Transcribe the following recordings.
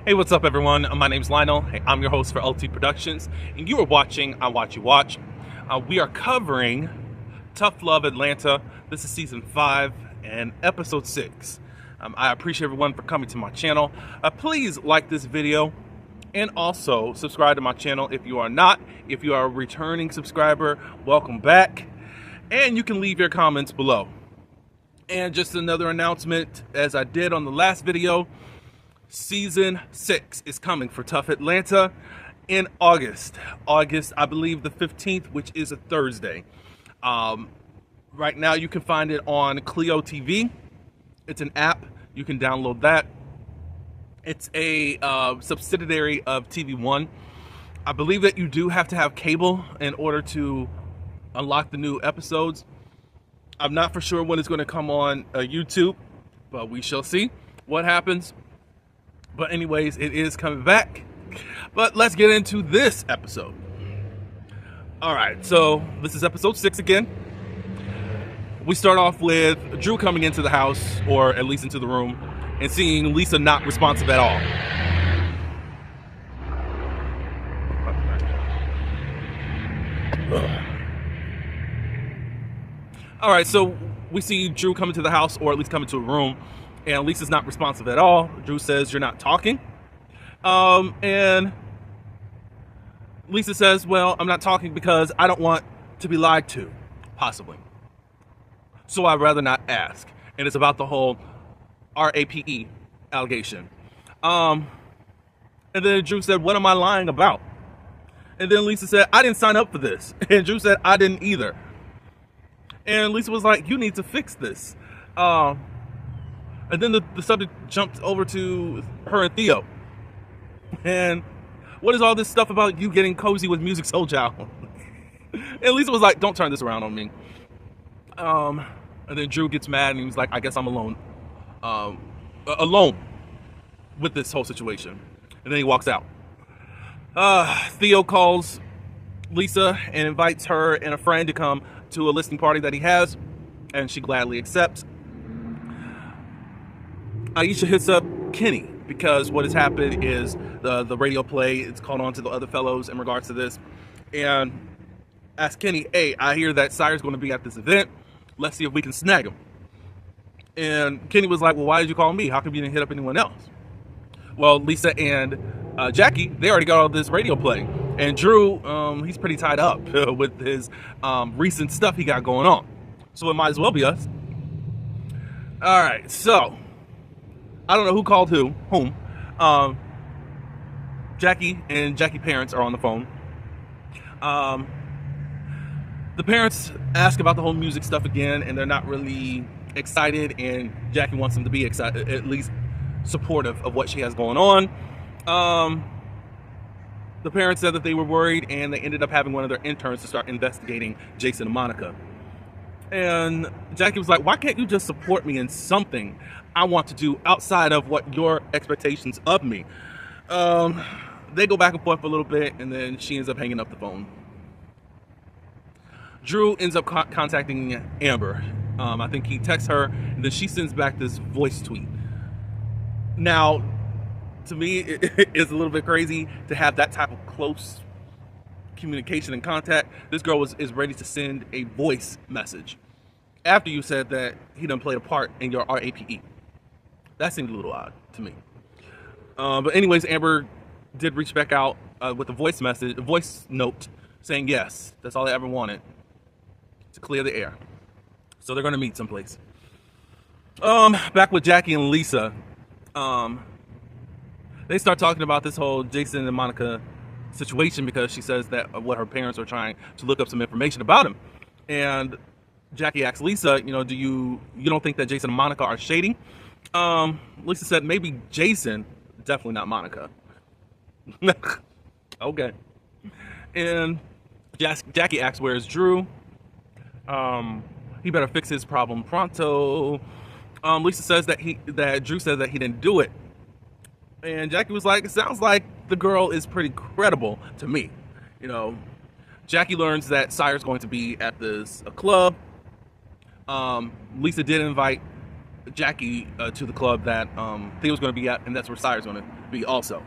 Hey, what's up, everyone? My name's Lionel. Hey, I'm your host for LT Productions, and you are watching I Watch You Watch. We are covering Tough Love Atlanta. This is season 5 and episode 6. I appreciate everyone for coming to my channel. Please like this video and also subscribe to my channel if you are not. If you are a returning subscriber, welcome back. And you can leave your comments below. And just another announcement, as I did on the last video, Season 6 is coming for Tough Atlanta in August. I believe the 15th, which is a Thursday. Right now you can find it on Clio TV. It's an app. You can download that. It's a subsidiary of TV One. I believe that you do have to have cable in order to unlock the new episodes. I'm not for sure when it's going to come on YouTube, but we shall see what happens. But anyways, it is coming back. But let's get into this episode. All right, so this is episode 6 again. We start off with Drew coming into the house, or at least into the room, and seeing Lisa not responsive at all. All right, so we see Drew come into the house, or at least come into a room, and Lisa's not responsive at all. Drew says, "You're not talking." And Lisa says, "Well, I'm not talking because I don't want to be lied to, possibly. So I'd rather not ask." And it's about the whole RAPE allegation. And then Drew said, "What am I lying about?" And then Lisa said, "I didn't sign up for this." And Drew said, "I didn't either." And Lisa was like, "You need to fix this." And then the subject jumped over to her and Theo. And what is all this stuff about you getting cozy with Musiq Soulchild? And Lisa was like, "Don't turn this around on me." And then Drew gets mad and he was like, "I guess I'm alone. Alone with this whole situation." And then he walks out. Theo calls Lisa and invites her and a friend to come to a listening party that he has, and she gladly accepts. Aisha hits up Kenny because what has happened is the radio play, it's called on to the other fellows in regards to this, and asks Kenny, "Hey, I hear that Sire's going to be at this event. Let's see if we can snag him." And Kenny was like, "Well, why did you call me? How come you didn't hit up anyone else?" Well, Lisa and Jackie, they already got all this radio play. And Drew, he's pretty tied up with his recent stuff he got going on. So it might as well be us. All right, so I don't know who called whom. Jackie and Jackie's parents are on the phone. The parents ask about the whole music stuff again, and they're not really excited, and Jackie wants them to be excited, at least supportive of what she has going on. The parents said that they were worried, and they ended up having one of their interns to start investigating Jason and Monica. And Jackie was like, "Why can't you just support me in something I want to do outside of what your expectations of me?" They go back and forth for a little bit, and then she ends up hanging up the phone. Drew ends up contacting Amber. I think he texts her, and then she sends back this voice tweet. Now, to me, it's a little bit crazy to have that type of close communication and contact. This girl is ready to send a voice message after you said that he done played a part in your RAPE. That seemed a little odd to me. But anyways, Amber did reach back out with a voice note saying yes, that's all they ever wanted, to clear the air. So they're gonna meet someplace. Back with Jackie and Lisa. They start talking about this whole Jason and Monica situation because she says that what her parents are trying to look up some information about him. And Jackie asks Lisa, do you don't think that Jason and Monica are shady? Lisa said maybe Jason, definitely not Monica. Okay. And Jackie asks, "Where's Drew? He better fix his problem pronto." Lisa says that Drew said that he didn't do it. And Jackie was like, "It sounds like the girl is pretty credible to me." Jackie learns that Sire's going to be at this club. Lisa did invite Jackie to the club that Theo's going to be at, and that's where Sire's going to be also.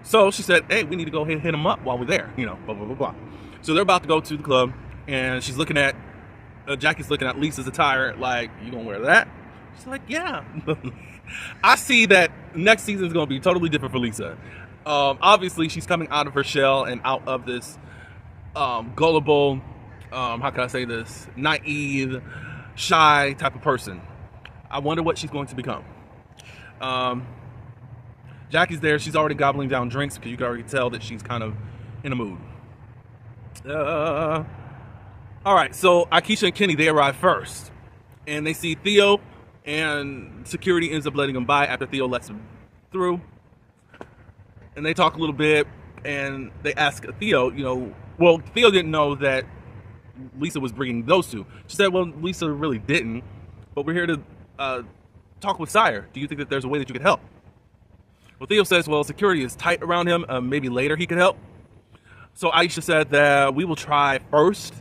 So she said, hey, we need to go ahead and hit him up while we're there, blah, blah, blah, blah. So they're about to go to the club, and she's looking at, Jackie's looking at Lisa's attire, like, you gonna wear that? She's like, yeah. I see that next season is gonna be totally different for Lisa. Obviously, she's coming out of her shell and out of this gullible, how can I say this, naive, shy type of person. I wonder what she's going to become. Jackie's there. She's already gobbling down drinks because you can already tell that she's kind of in a mood. All right, so Akeisha and Kenny, they arrive first. And they see Theo, and security ends up letting him by after Theo lets him through. And they talk a little bit, and they ask Theo, well, Theo didn't know that Lisa was bringing those two. She said, well, Lisa really didn't, but we're here to talk with Sire. Do you think that there's a way that you could help? Well, Theo says, well, security is tight around him. Maybe later he could help. So Aisha said that we will try first.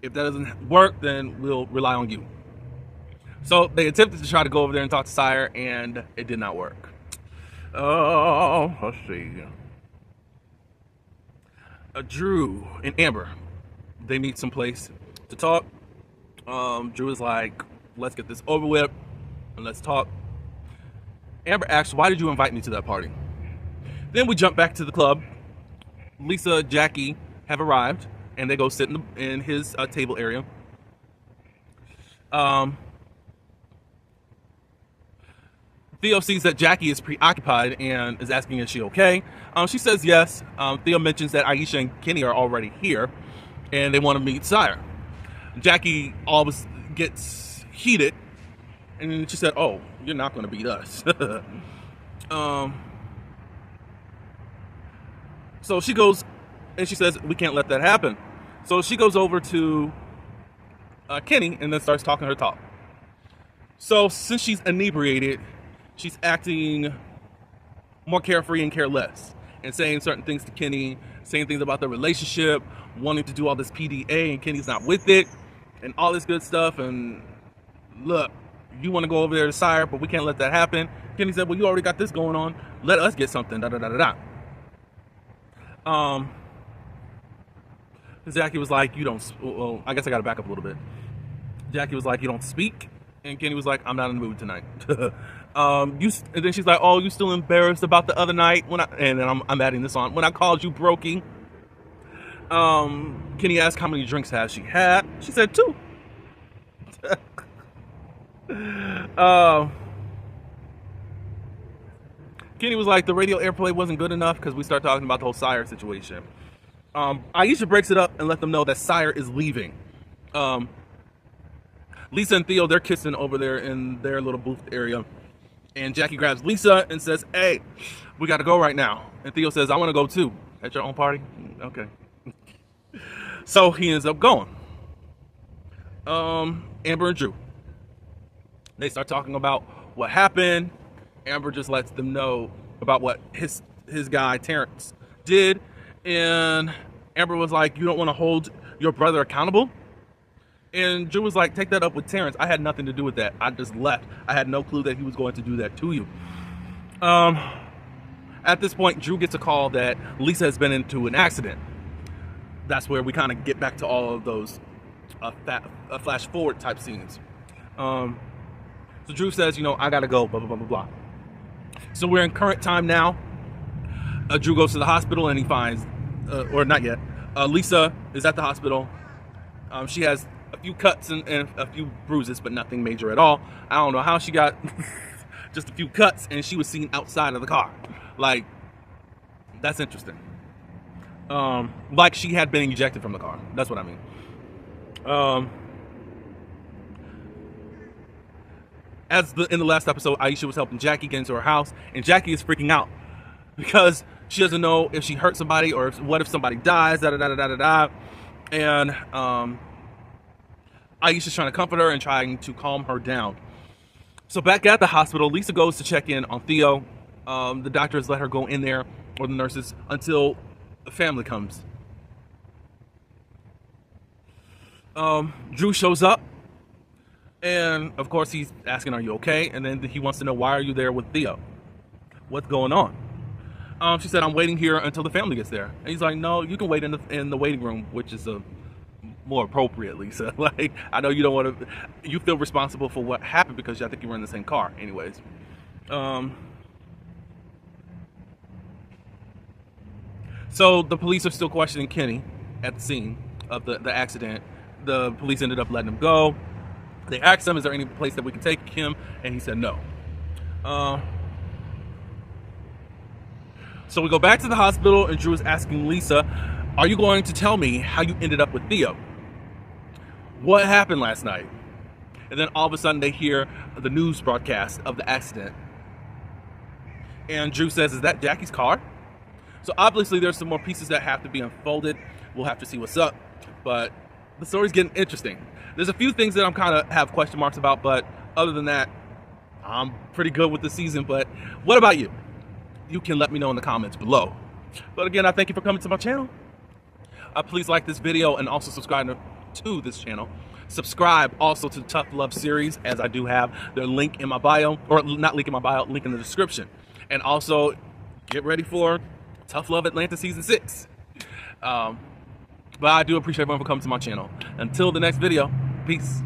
If that doesn't work, then we'll rely on you. So they attempted to try to go over there and talk to Sire, and it did not work. Oh, let's see. Drew and Amber, they meet someplace to talk. Drew is like, let's get this over with and let's talk. Amber asks, why did you invite me to that party? Then we jump back to the club. Lisa, Jackie have arrived, and they go sit in his table area. Theo sees that Jackie is preoccupied and is asking, is she okay? She says yes. Theo mentions that Aisha and Kenny are already here, and they want to meet Sire. Jackie always gets heated, and she said, oh, you're not going to beat us. So she goes, and she says, we can't let that happen. So she goes over to Kenny and then starts talking her talk. So since she's inebriated, she's acting more carefree and careless and saying certain things to Kenny, saying things about the relationship, wanting to do all this PDA, and Kenny's not with it, and all this good stuff. And look, you want to go over there to Sire, but we can't let that happen. Kenny said, well, you already got this going on. Let us get something, da-da-da-da-da. Jackie was like, you don't, well, I guess I got to back up a little bit. Jackie was like, you don't speak. And Kenny was like, I'm not in the mood tonight. And then she's like, oh, you still embarrassed about the other night and then I'm adding this on, when I called you brokey. Kenny asked how many drinks has she had. She said 2. Kenny was like, the radio airplay wasn't good enough because we start talking about the whole Sire situation. Aisha breaks it up and let them know that Sire is leaving. Lisa and Theo, they're kissing over there in their little booth area. And Jackie grabs Lisa and says, hey, we got to go right now. And Theo says, I want to go too. At your own party? Okay. So he ends up going. Amber and Drew, they start talking about what happened. Amber just lets them know about what his guy Terrence did. And Amber was like, you don't want to hold your brother accountable? And Drew was like, take that up with Terrence. I had nothing to do with that. I just left. I had no clue that he was going to do that to you. At this point, Drew gets a call that Lisa has been into an accident. That's where we kind of get back to all of those flash forward type scenes. So Drew says, I got to go, blah, blah, blah, blah, blah. So we're in current time now. Drew goes to the hospital and he finds, or not yet, Lisa is at the hospital. She has a few cuts and a few bruises, but nothing major at all. I don't know how she got just a few cuts, and she was seen outside of the car. Like, that's interesting. Like she had been ejected from the car. That's what I mean. In the last episode, Aisha was helping Jackie get into her house, and Jackie is freaking out because she doesn't know if she hurt somebody or what if somebody dies, da-da-da-da-da-da. And Aisha's trying to comfort her and trying to calm her down. So back at the hospital, Lisa goes to check in on Theo. The doctors let her go in there, or the nurses, until the family comes. Drew shows up, and of course he's asking, "Are you okay?" And then he wants to know, "Why are you there with Theo? What's going on?" She said, "I'm waiting here until the family gets there." And he's like, "No, you can wait in the waiting room," which is more appropriately. So, like, I know you don't want to, you feel responsible for what happened because I think you were in the same car. Anyways, so the police are still questioning Kenny at the scene of the accident. The police ended up letting him go. They asked him, "Is there any place that we can take him?" And he said no. So we go back to the hospital, and Drew is asking Lisa, "Are you going to tell me how you ended up with Theo? What happened last night?" And then all of a sudden they hear the news broadcast of the accident. And Drew says, "Is that Jackie's car?" So obviously there's some more pieces that have to be unfolded. We'll have to see what's up. But the story's getting interesting. There's a few things that I'm kind of have question marks about, but other than that, I'm pretty good with the season. But what about you? You can let me know in the comments below. But again, I thank you for coming to my channel. Please like this video and also subscribe to this channel. Subscribe also to the Tough Love series, as I do have the link in my bio, or not link in my bio, link in the description. And also get ready for Tough Love Atlanta Season 6. But I do appreciate everyone for coming to my channel. Until the next video, peace.